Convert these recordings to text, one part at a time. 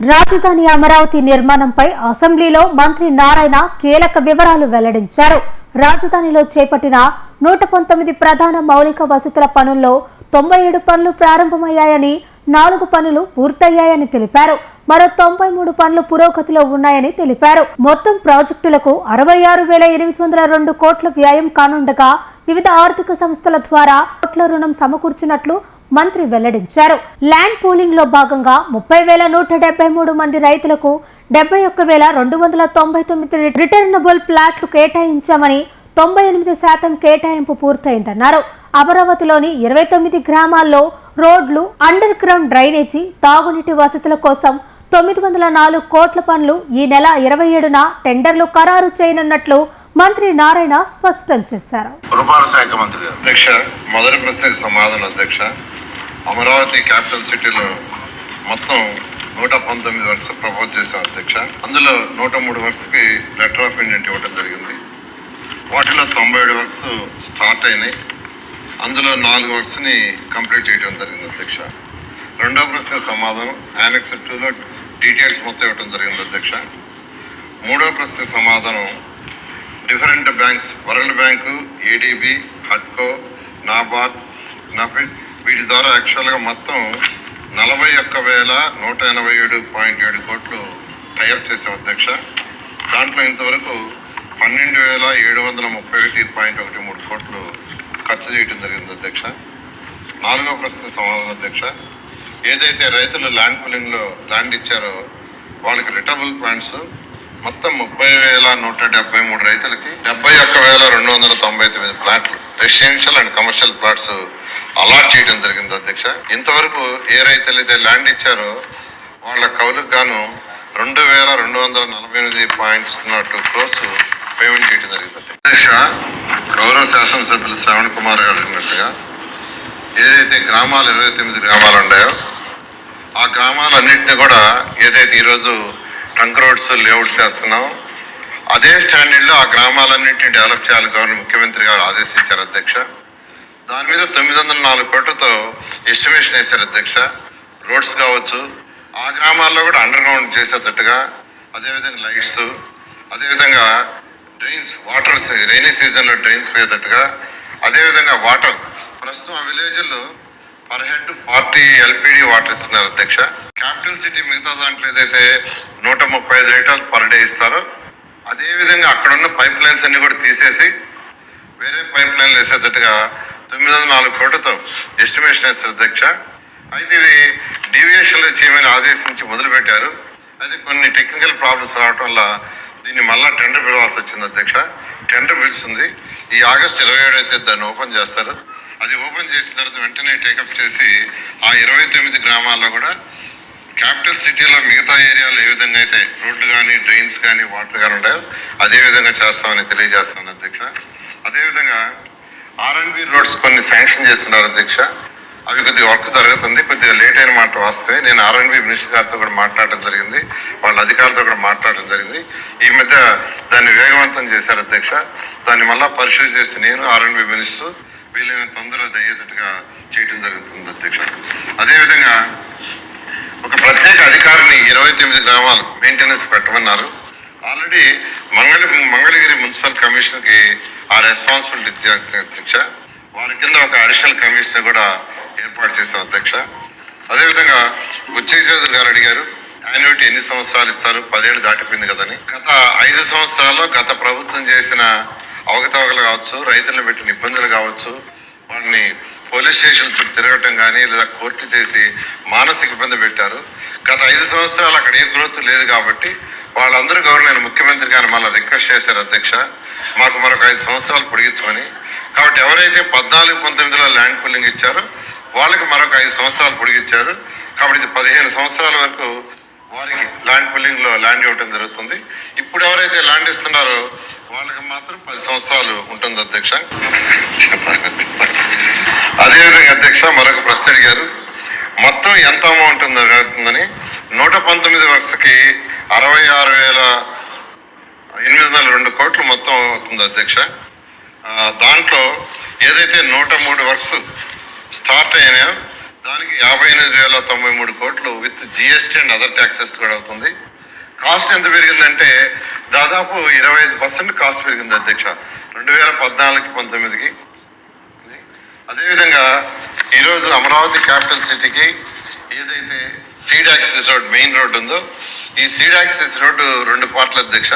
రాజధాని అమరావతి నిర్మాణంపై అసెంబ్లీలో మంత్రి నారాయణ కీలక వివరాలు వెల్లడించారు. రాజధానిలో చేపట్టిన 119 ప్రధాన మౌలిక వసతుల పనుల్లో 97 పనులు ప్రారంభమయ్యాయని, 4 పనులు పూర్తయ్యాయని తెలిపారు. మరో 93 పనులు పురోగతిలో ఉన్నాయని తెలిపారు. మొత్తం ప్రాజెక్టులకు 66,802 కోట్ల వ్యయం కానుండగా వివిధ ఆర్థిక సంస్థల ద్వారా కోట్ల రుణం సమకూర్చినట్లు మంత్రి వెల్లడించారు. ల్యాండ్ పూలింగ్ లో భాగంగా 30,173 మంది రైతులకు 71,299 రిటర్నబుల్ ప్లాట్లు కేటాయించామని, 98% కేటాయింపు పూర్తయిందన్నారు. అమరావతిలోని 29 గ్రామాల్లో రోడ్లు, అండర్ గ్రౌండ్ డ్రైనేజీ, తాగునీటి వసతుల కోసం 904 కోట్ల పనులు ఈ నెల 27న టెండర్లు ఖరారు చేయనున్నట్లు మంత్రి నారాయణ స్పష్టం చేశారు. పురపాలక మంత్రి అధ్యక్ష, మొదటి ప్రశ్నకు సమాధానం అధ్యక్ష. అమరావతి క్యాపిటల్ సిటీలో మొత్తం 119 వర్క్స్ ప్రపోజ్ చేశాం అధ్యక్ష. అందులో 103 వర్క్స్ కి లెటర్ ఆఫ్ ఇంటెంట్ ఇవ్వడం జరిగింది. వాటిలో 97 వర్క్స్ స్టార్ట్ అయినాయి. అందులో 4 వర్క్స్ ని కంప్లీట్ చేయడం జరిగింది అధ్యక్ష. రెండవ ప్రశ్న సమాధానం యానెక్స్ 2లో డీటెయిల్స్ మొత్తం ఇవ్వడం జరిగింది అధ్యక్ష. మూడవ ప్రశ్న సమాధానం different banks, world bank, ADB, హడ్కో, నాబార్డ్, నఫిడ్ వీటి ద్వారా యాక్చువల్గా మొత్తం 41,187.7 కోట్లు టైఅప్ చేసాం అధ్యక్ష. దాంట్లో ఇంతవరకు 12,731.13 కోట్లు ఖర్చు చేయడం జరిగింది అధ్యక్ష. నాలుగవ ప్రశ్న సమాధానం అధ్యక్ష. ఏదైతే రైతులు ల్యాండ్ పూలింగ్ లో ల్యాండ్ ఇచ్చారో వాళ్ళకి రిటర్నబుల్ ప్లాంట్స్ మొత్తం 30,173 రైతులకి 71,299 ప్లాట్లు, residential and commercial plots allot చేయడం జరిగింది అధ్యక్ష. ఇంతవరకు ఏ రైతులు అయితే ల్యాండ్ ఇచ్చారో వాళ్ళ కౌలుకు గాను 2,248.2 క్రోర్స్ పేమెంట్ చేయడం జరిగింది అధ్యక్ష. గౌరవ శాసనసభ్యులు శ్రవణ్ కుమార్ గారు అన్నట్టుగా ఏదైతే గ్రామాలు 29 గ్రామాలు ఉన్నాయో ఆ గ్రామాలన్నింటినీ కూడా ఏదైతే ఈరోజు ట్రంక్ రోడ్స్ లేఅవుట్స్ చేస్తున్నాం అదే స్టాండర్డ్లో ఆ గ్రామాలన్నింటినీ డెవలప్ చేయాలి గవర్నర్ ముఖ్యమంత్రి గారు ఆదేశించారు అధ్యక్ష. దాని మీద 904 కోట్లతో ఎస్టిమేషన్ వేశారు అధ్యక్ష. రోడ్స్ కావచ్చు, ఆ గ్రామాల్లో కూడా అండర్ గ్రౌండ్ చేసేటట్టుగా, అదేవిధంగా లైట్స్, అదేవిధంగా డ్రైన్స్, వాటర్ రైనీ సీజన్లో డ్రైన్స్ పోయేటట్టుగా, అదేవిధంగా వాటర్ ప్రస్తుతం ఆ విలేజ్లో పర్ హెడ్ 40 ఎల్పిడి వాటర్ ఇస్తున్నారు అధ్యక్ష. క్యాపిటల్ సిటీ మిగతా దాంట్లో ఏదైతే 135 లీటర్లు పర్ డే ఇస్తారో అదేవిధంగా అక్కడ ఉన్న పైప్ లైన్స్ అన్ని కూడా తీసేసి వేరే పైప్ లైన్లు వేసేటట్టుగా 904 కోట్లతో ఎస్టిమేషన్ వేస్తారు అధ్యక్ష. అయితే ఇది డీవియేషన్లు చేయమని ఆదేశించి మొదలుపెట్టారు. అయితే కొన్ని టెక్నికల్ ప్రాబ్లమ్స్ రావడం వల్ల దీన్ని మళ్ళా టెండర్ పిలవాల్సి వచ్చింది అధ్యక్ష. టెండర్ పిలుస్తుంది. ఈ ఆగస్టు 27 అయితే దాన్ని ఓపెన్ చేస్తారు. అది ఓపెన్ చేసిన తర్వాత వెంటనే టేకప్ చేసి ఆ 29 గ్రామాల్లో కూడా క్యాపిటల్ సిటీలో మిగతా ఏరియాలో ఏ విధంగా అయితే రోడ్లు కానీ, డ్రైన్స్ కానీ, వాటర్ కానీ ఉంటాయో అదే విధంగా చేస్తామని తెలియజేస్తాను అధ్యక్ష. అదేవిధంగా R&B రోడ్స్ కొన్ని శాంక్షన్ చేస్తున్నారు అధ్యక్ష. అవి కొద్దిగా వర్క్ జరుగుతుంది. కొద్దిగా లేట్ అయిన మాట వాస్తవే. నేను R&B మినిస్టర్ గారితో కూడా మాట్లాడటం జరిగింది, వాళ్ళ అధికారులతో కూడా మాట్లాడటం జరిగింది. ఈ మధ్య దాన్ని వేగవంతం చేశారు అధ్యక్ష. దాన్ని మళ్ళా పరిశీలి చేసి నేను R&B మినిస్టర్ వీళ్ళని తొందరగా అయ్యేటట్టుగా చేయడం జరుగుతుంది అధ్యక్ష. అదేవిధంగా ఒక ప్రత్యేక అధికారిని 29 గ్రామాలు మెయింటెనెన్స్ పెట్టమన్నారు. ఆల్రెడీ మంగళగిరి మున్సిపల్ కమిషనర్ కి ఆ రెస్పాన్సిబిలిటీ అధ్యక్ష. వారి కింద ఒక అడిషనల్ కమిషనర్ కూడా ఏర్పాటు చేశాం అధ్యక్ష. అదేవిధంగా బుచ్చయ్య చౌదరి గారు అడిగారు యాన్యుటీ ఎన్ని సంవత్సరాలు ఇస్తారు, 10 ఏళ్ళు దాటిపోయింది కదని. గత 5 సంవత్సరాల్లో గత ప్రభుత్వం చేసిన అవకతవకలు కావచ్చు, రైతులను పెట్టిన ఇబ్బందులు కావచ్చు, వాడిని పోలీస్ స్టేషన్ చుట్టూ తిరగటం కానీ లేదా కోర్టు చేసి మానసిక ఇబ్బంది పెట్టారు. గత 5 సంవత్సరాలు అక్కడ ఏ గ్రోత్ లేదు కాబట్టి వాళ్ళందరూ గవర్నర్ ముఖ్యమంత్రి గారు మళ్ళీ రిక్వెస్ట్ చేశారు అధ్యక్ష, మాకు మరొక 5 సంవత్సరాలు పొడిగించమని. కాబట్టి ఎవరైతే 14-19లో ల్యాండ్ పూలింగ్ ఇచ్చారో వాళ్ళకి మరొక 5 సంవత్సరాలు పొడిగించారు. కాబట్టి 15 సంవత్సరాల వరకు వారికి ల్యాండ్ పూలింగ్ లో ల్యాండ్ ఇవ్వడం జరుగుతుంది. ఇప్పుడు ఎవరైతే ల్యాండ్ ఇస్తున్నారో వాళ్ళకి మాత్రం 10 సంవత్సరాలు ఉంటుంది అధ్యక్ష. అదేవిధంగా అధ్యక్ష మరొక ప్రశ్న అడిగారు, మొత్తం ఎంత అమౌంట్ ఉందని. 119 వర్క్స్కి 66,802 కోట్లు మొత్తం అవుతుంది అధ్యక్ష. దాంట్లో ఏదైతే 103 వర్క్స్ స్టార్ట్ అయినాయో దానికి 58,093 కోట్లు with GST and other taxes కూడా అవుతుంది. కాస్ట్ ఎంత పెరిగిందంటే దాదాపు 25% కాస్ట్ పెరిగింది అధ్యక్ష 2014-19కి. అదేవిధంగా ఈరోజు అమరావతి క్యాపిటల్ సిటీకి ఏదైతే seed access road main road ఉందో ఈ సీడ్ యాక్సెస్ రోడ్డు 2 పార్ట్ల అధ్యక్ష.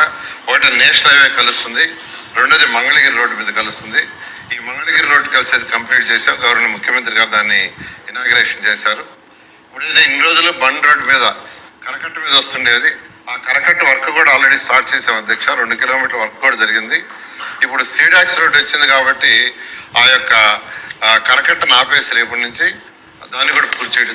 ఒకటి నేషనల్ హైవే కలుస్తుంది, రెండోది మంగళగిరి రోడ్డు మీద కలుస్తుంది. ఈ మంగళగిరి రోడ్డు కలిసేది కంప్లీట్ చేశాం. గవర్నర్ ముఖ్యమంత్రి గారు దాన్ని ఇనాగ్రేషన్ చేశారు. ఇప్పుడు ఇన్ని రోజులు బండ్ రోడ్డు మీద కరకట్ట మీద వస్తుండేది. ఆ కరకట్ట వర్క్ కూడా ఆల్రెడీ స్టార్ట్ చేసాం అధ్యక్ష. 2 కిలోమీటర్ల వర్క్ కూడా జరిగింది. ఇప్పుడు సీడాక్స్ రోడ్ వచ్చింది కాబట్టి ఆ యొక్క కరకట్టను ఆపేసి రేపటి నుంచి దాన్ని కూడా పూర్తి చేయడం